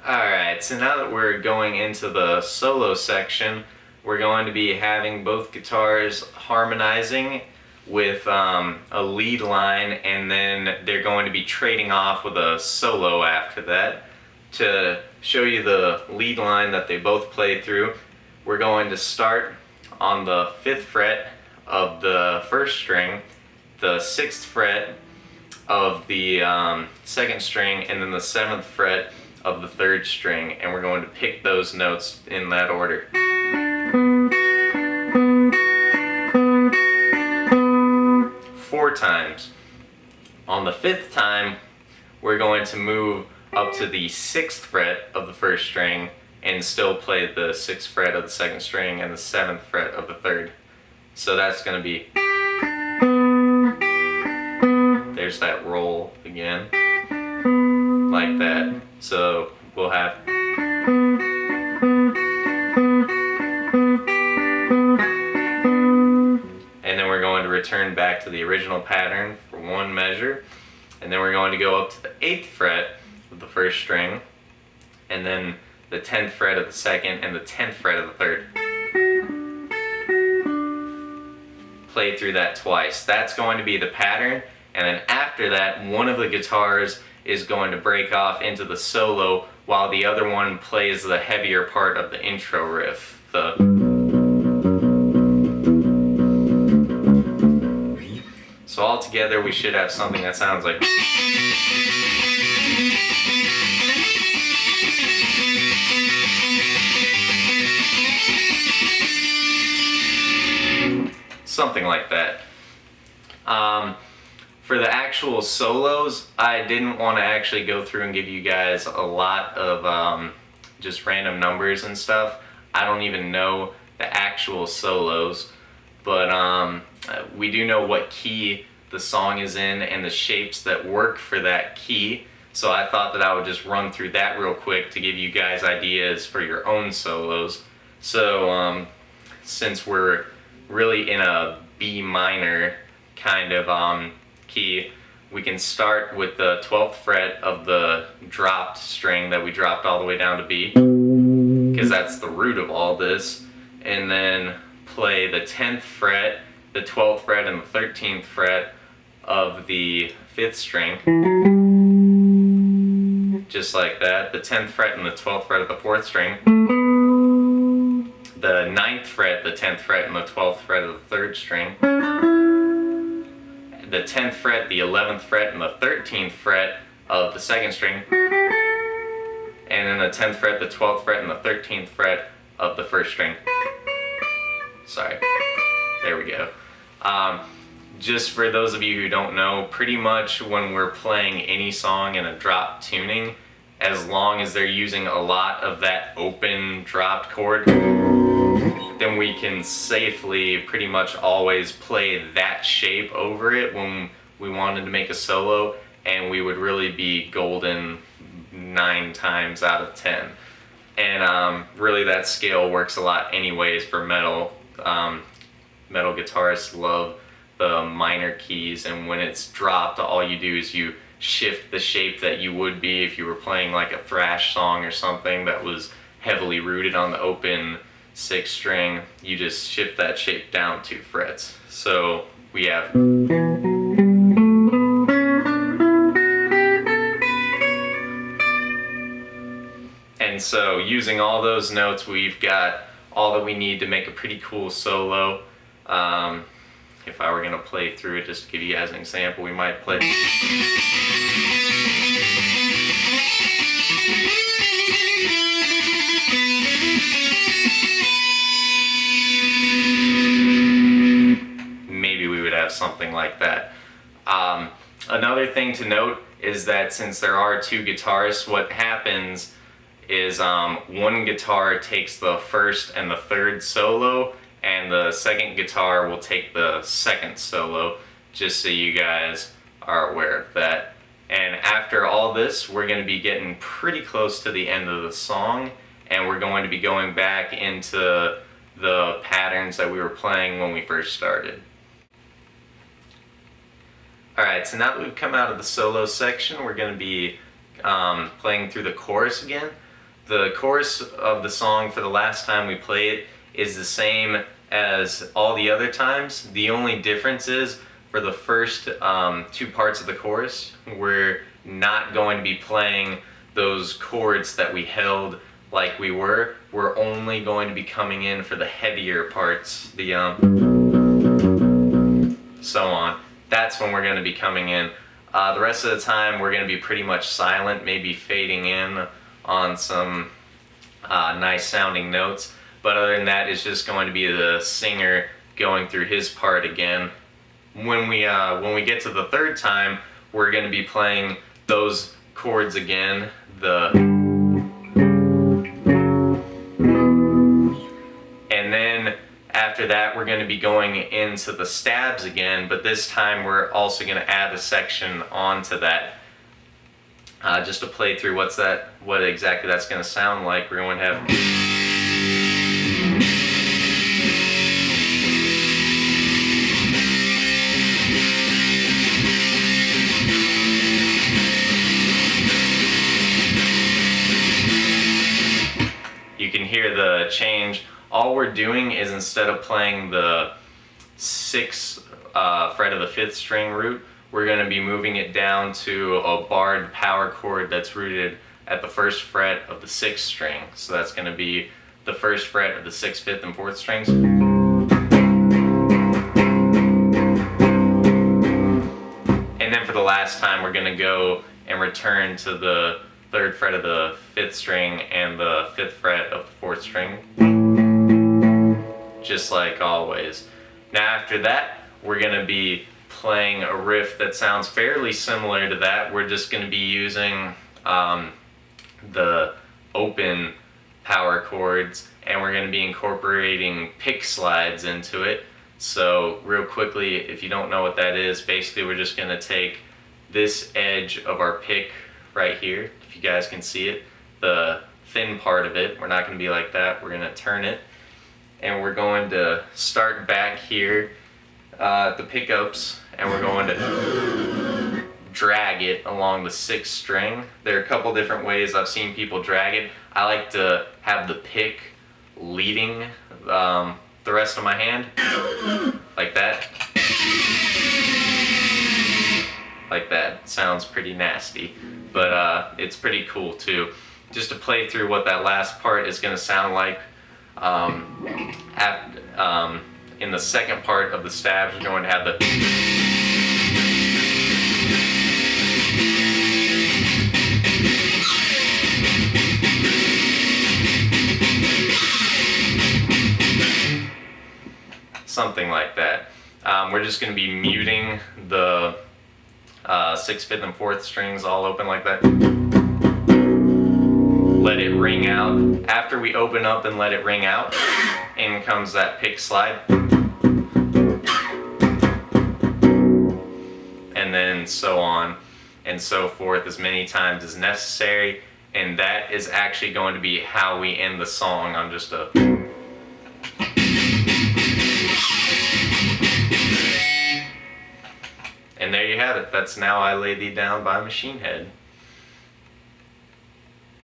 Alright, so now that we're going into the solo section, we're going to be having both guitars harmonizing with a lead line, and then they're going to be trading off with a solo after that. To show you the lead line that they both play through, we're going to start on the 5th fret of the 1st string, the 6th fret of the 2nd string, and then the 7th fret of the 3rd string, and we're going to pick those notes in that order. 4 times. On the 5th time, we're going to move up to the 6th fret of the 1st string and still play the 6th fret of the 2nd string and the 7th fret of the 3rd. So that's going to be, there's that roll again, like that. So we'll have, and then we're going to return back to the original pattern for one measure, and then we're going to go up to the 8th fret of the 1st string, and then the 10th fret of the 2nd and the 10th fret of the 3rd. Play through that twice. That's going to be the pattern, and then after that, one of the guitars is going to break off into the solo while the other one plays the heavier part of the intro riff. So all together we should have something that sounds like something like that. For the actual solos, I didn't want to actually go through and give you guys a lot of just random numbers and stuff. I don't even know the actual solos, but we do know what key the song is in and the shapes that work for that key. So I thought that I would just run through that real quick to give you guys ideas for your own solos. So since we're really in a B minor kind of key, we can start with the 12th fret of the dropped string that we dropped all the way down to B, because that's the root of all this, and then play the 10th fret, the 12th fret, and the 13th fret of the 5th string, just like that. The 10th fret and the 12th fret of the 4th string, the 9th fret, the 10th fret, and the 12th fret of the 3rd string, the 10th fret, the 11th fret, and the 13th fret of the 2nd string, and then the 10th fret, the 12th fret, and the 13th fret of the 1st string. Sorry, there we go. Just for those of you who don't know, pretty much when we're playing any song in a drop tuning, as long as they're using a lot of that open dropped chord, then we can safely pretty much always play that shape over it when we wanted to make a solo, and we would really be golden 9 times out of 10. And really that scale works a lot anyways for metal. Metal guitarists love the minor keys, and when it's dropped, all you do is you shift the shape that you would be if you were playing like a thrash song or something that was heavily rooted on the open 6th string. You just shift that shape down 2 frets. So we have, and so using all those notes, we've got all that we need to make a pretty cool solo. If I were going to play through it, just to give you guys an example, we might play. Maybe we would have something like that. Another thing to note is that since there are 2 guitarists, what happens is one guitar takes the 1st and the 3rd solo, and the 2nd guitar will take the 2nd solo, just so you guys are aware of that. And after all this, we're going to be getting pretty close to the end of the song, and we're going to be going back into the patterns that we were playing when we first started. Alright, so now that we've come out of the solo section, we're going to be playing through the chorus again. The chorus of the song for the last time we play it is the same as all the other times. The only difference is for the first 2 parts of the chorus, we're not going to be playing those chords that we held like we were. We're only going to be coming in for the heavier parts, the so on. That's when we're going to be coming in. The rest of the time we're going to be pretty much silent, maybe fading in on some nice sounding notes. But other than that, it's just going to be the singer going through his part again. When we get to the third time, we're going to be playing those chords again. And then after that, we're going to be going into the stabs again, but this time we're also going to add a section onto that. Just to play through what exactly that's going to sound like. We're going to have. You can hear the change. All we're doing is, instead of playing the 6th fret of the 5th string root, we're going to be moving it down to a barred power chord that's rooted at the 1st fret of the 6th string. So that's going to be the 1st fret of the 6th, 5th, and 4th strings. And then for the last time, we're going to go and return to the 3rd fret of the 5th string and the 5th fret of the 4th string, just like always. Now after that, we're going to be playing a riff that sounds fairly similar to that. We're just going to be using the open power chords, and we're going to be incorporating pick slides into it. So real quickly, if you don't know what that is, basically we're just going to take this edge of our pick right here, if you guys can see it, the thin part of it. We're not going to be like that. We're going to turn it, and we're going to start back here at the pickups, and we're going to drag it along the 6th string. There are a couple different ways I've seen people drag it. I like to have the pick leading the rest of my hand, like that. Like that. Sounds pretty nasty, but it's pretty cool too. Just to play through what that last part is going to sound like. In the second part of the stabs, we're going to have the. Something like that. We're just going to be muting the 6th, 5th, and 4th strings all open like that. Let it ring out. After we open up and let it ring out, in comes that pick slide. And then so on and so forth as many times as necessary. And that is actually going to be how we end the song, on just a. And there you have it. That's Now I Lay Thee Down by Machine Head.